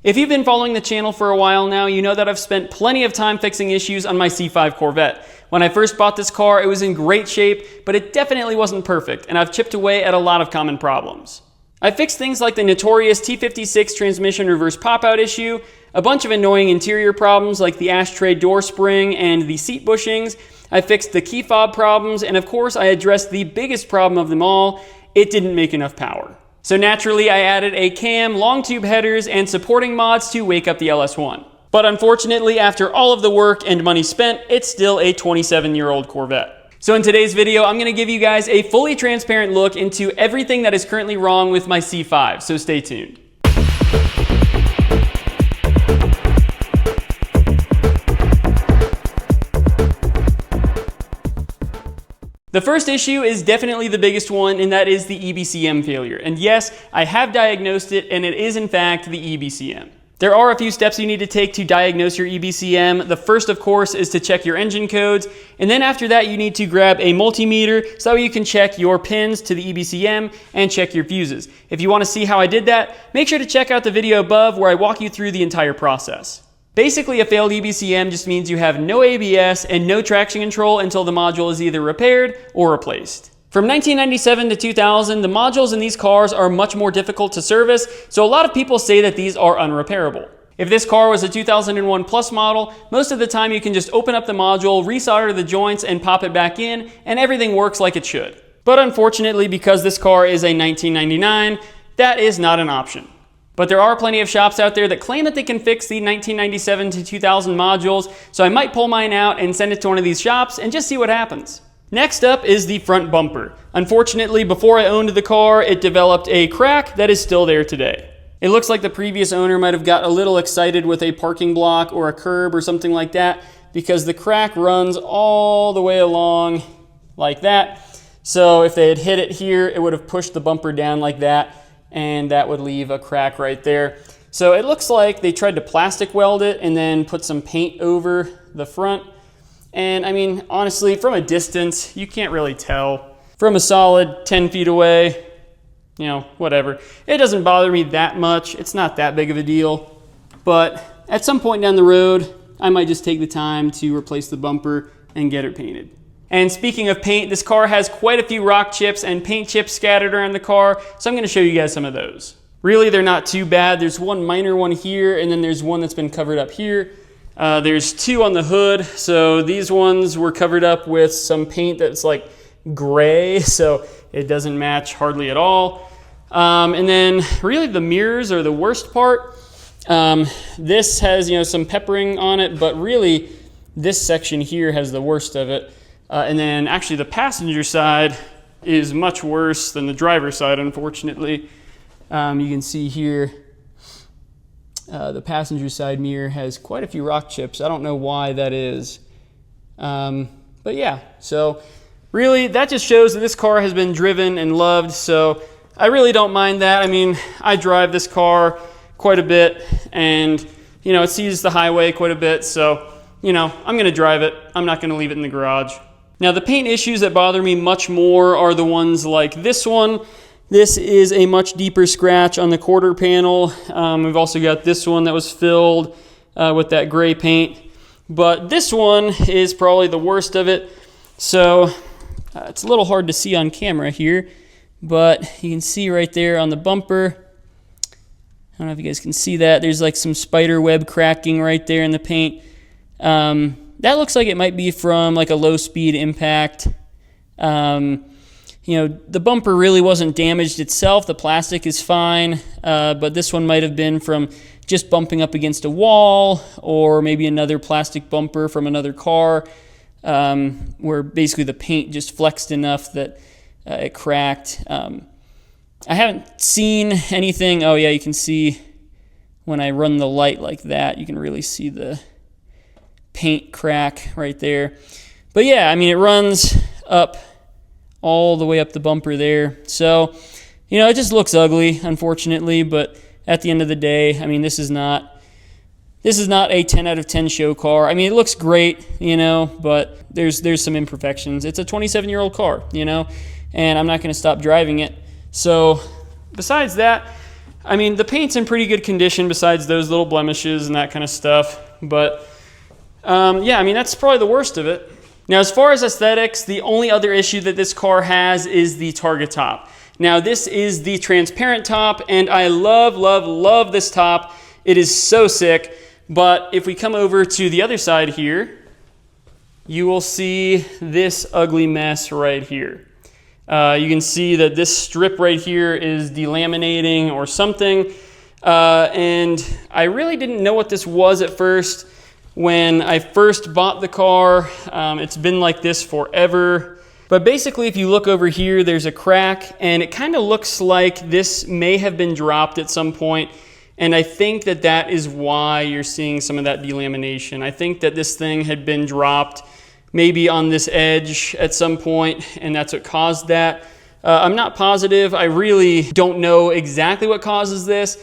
If you've been following the channel for a while now, you know that I've spent plenty of time fixing issues on my C5 Corvette. When I first bought this car, it was in great shape, but it definitely wasn't perfect, and I've chipped away at a lot of common problems. I fixed things like the notorious T56 transmission reverse pop-out issue, a bunch of annoying interior problems like the ashtray door spring and the seat bushings. I fixed the key fob problems, and of course I addressed the biggest problem of them all: it didn't make enough power. So naturally, I added a cam, long tube headers, and supporting mods to wake up the LS1. But unfortunately, after all of the work and money spent, it's still a 27-year-old Corvette. So in today's video, I'm going to give you guys a fully transparent look into everything that is currently wrong with my C5, so stay tuned. The first issue is definitely the biggest one, and that is the EBCM failure. And yes, I have diagnosed it, and it is in fact the EBCM. There are a few steps you need to take to diagnose your EBCM. The first, of course, is to check your engine codes, and then after that you need to grab a multimeter so you can check your pins to the EBCM and check your fuses. If you want to see how I did that, make sure to check out the video above where I walk you through the entire process. Basically, a failed EBCM just means you have no ABS and no traction control until the module is either repaired or replaced. From 1997 to 2000, the modules in these cars are much more difficult to service, so a lot of people say that these are unrepairable. If this car was a 2001 Plus model, most of the time you can just open up the module, resolder the joints, and pop it back in, and everything works like it should. But unfortunately, because this car is a 1999, that is not an option. But there are plenty of shops out there that claim that they can fix the 1997 to 2000 modules, so I might pull mine out and send it to one of these shops and just see what happens. Next up is the front bumper. Unfortunately, before I owned the car, it developed a crack that is still there today. It looks like the previous owner might have got a little excited with a parking block or a curb or something like that, because the crack runs all the way along like that. So if they had hit it here, it would have pushed the bumper down like that, and that would leave a crack right there. So it looks like they tried to plastic weld it and then put some paint over the front. And I mean, honestly, from a distance, you can't really tell. From a solid 10 feet away, you know, whatever. It doesn't bother me that much. It's not that big of a deal. But at some point down the road, I might just take the time to replace the bumper and get it painted. And speaking of paint, this car has quite a few rock chips and paint chips scattered around the car, so I'm going to show you guys some of those. Really, they're not too bad. There's one minor one here, and then there's one that's been covered up here. There's two on the hood, so these ones were covered up with some paint that's like gray, so it doesn't match hardly at all. And then really the mirrors are the worst part. This has, you know, some peppering on it, but really this section here has the worst of it. And then actually the passenger side is much worse than the driver's side, unfortunately. You can see here the passenger side mirror has quite a few rock chips. I don't know why that is. But yeah, so really that just shows that this car has been driven and loved, so I really don't mind that. I mean, I drive this car quite a bit, and you know, it sees the highway quite a bit, so you know, I'm going to drive it. I'm not going to leave it in the garage. Now, the paint issues that bother me much more are the ones like this one. This is a much deeper scratch on the quarter panel. We've also got this one that was filled with that gray paint. But this one is probably the worst of it. So it's a little hard to see on camera here, but you can see right there on the bumper. I don't know if you guys can see that. There's like some spider web cracking right there in the paint. That looks like it might be from like a low speed impact. You know, the bumper really wasn't damaged itself. The plastic is fine, but this one might have been from just bumping up against a wall, or maybe another plastic bumper from another car, where basically the paint just flexed enough that it cracked. I haven't seen anything. Oh yeah, you can see when I run the light like that, you can really see the paint crack right there. But yeah, I mean, it runs up all the way up the bumper there. So, you know, it just looks ugly, unfortunately, but at the end of the day, I mean, this is not a 10 out of 10 show car. I mean, it looks great, you know, but there's some imperfections. It's a 27-year-old car, you know, and I'm not going to stop driving it. So besides that, I mean, the paint's in pretty good condition besides those little blemishes and that kind of stuff. But yeah, I mean, that's probably the worst of it. Now, as far as aesthetics, the only other issue that this car has is the Targa top. Now, this is the transparent top, and I love, love, love this top. It is so sick. But if we come over to the other side here, you will see this ugly mess right here. You can see that this strip right here is delaminating or something. And I really didn't know what this was at first. When I first bought the car, it's been like this forever. But basically, if you look over here, there's a crack, and it kind of looks like this may have been dropped at some point. And I think that that is why you're seeing some of that delamination. I think that this thing had been dropped maybe on this edge at some point, and that's what caused that. I'm not positive. I really don't know exactly what causes this,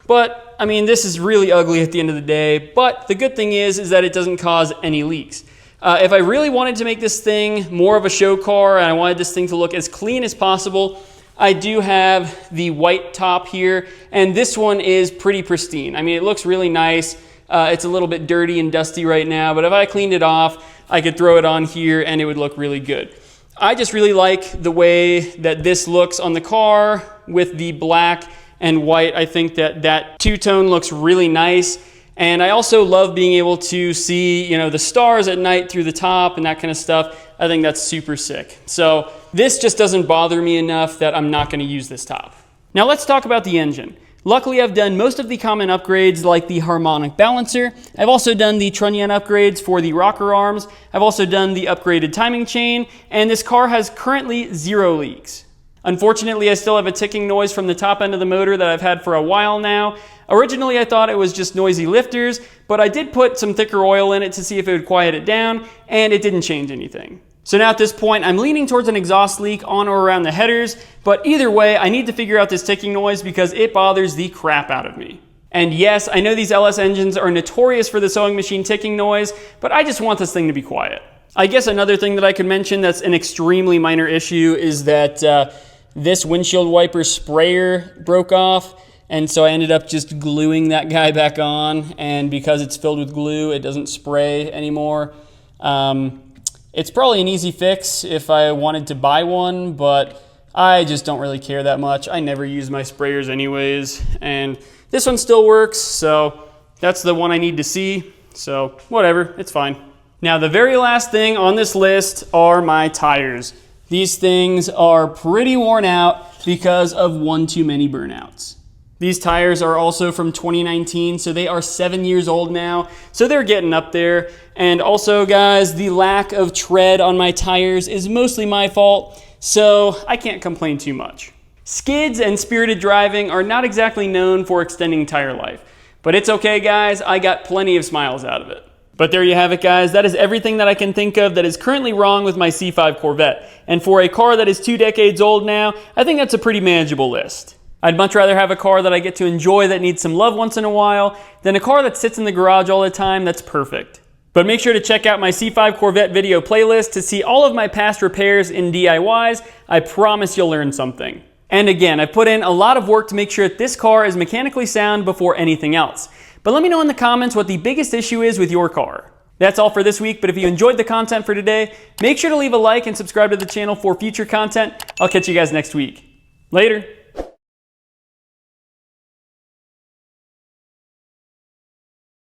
but I mean, this is really ugly at the end of the day. But the good thing is that it doesn't cause any leaks. If I really wanted to make this thing more of a show car and I wanted this thing to look as clean as possible, I do have the white top here, and this one is pretty pristine. I mean, it looks really nice. It's a little bit dirty and dusty right now, but if I cleaned it off, I could throw it on here and it would look really good. I just really like the way that this looks on the car with the black and white. I think that that two-tone looks really nice. And I also love being able to see, you know, the stars at night through the top and that kind of stuff. I think that's super sick. So this just doesn't bother me enough that I'm not going to use this top. Now let's talk about the engine. Luckily, I've done most of the common upgrades like the harmonic balancer. I've also done the trunnion upgrades for the rocker arms. I've also done the upgraded timing chain, and this car has currently 0 leaks. Unfortunately, I still have a ticking noise from the top end of the motor that I've had for a while now. Originally, I thought it was just noisy lifters, but I did put some thicker oil in it to see if it would quiet it down, and it didn't change anything. So now at this point, I'm leaning towards an exhaust leak on or around the headers, but either way, I need to figure out this ticking noise because it bothers the crap out of me. And yes, I know these LS engines are notorious for the sewing machine ticking noise, but I just want this thing to be quiet. I guess another thing that I could mention that's an extremely minor issue is that this windshield wiper sprayer broke off, and so I ended up just gluing that guy back on, and because it's filled with glue, it doesn't spray anymore. It's probably an easy fix if I wanted to buy one, but I just don't really care that much. I never use my sprayers anyways, and this one still works, so that's the one I need to see, so whatever, it's fine. Now the very last thing on this list are my tires. These things are pretty worn out because of one too many burnouts. These tires are also from 2019, so they are 7 years old now, so they're getting up there. And also, guys, the lack of tread on my tires is mostly my fault, so I can't complain too much. Skids and spirited driving are not exactly known for extending tire life, but it's okay, guys, I got plenty of smiles out of it. But there you have it, guys. That is everything that I can think of that is currently wrong with my C5 Corvette. And for a car that is 2 decades old now, I think that's a pretty manageable list. I'd much rather have a car that I get to enjoy that needs some love once in a while than a car that sits in the garage all the time that's perfect. But make sure to check out my C5 Corvette video playlist to see all of my past repairs and DIYs. I promise you'll learn something. And again, I've put in a lot of work to make sure that this car is mechanically sound before anything else. But let me know in the comments what the biggest issue is with your car. That's all for this week, but if you enjoyed the content for today, make sure to leave a like and subscribe to the channel for future content. I'll catch you guys next week. Later.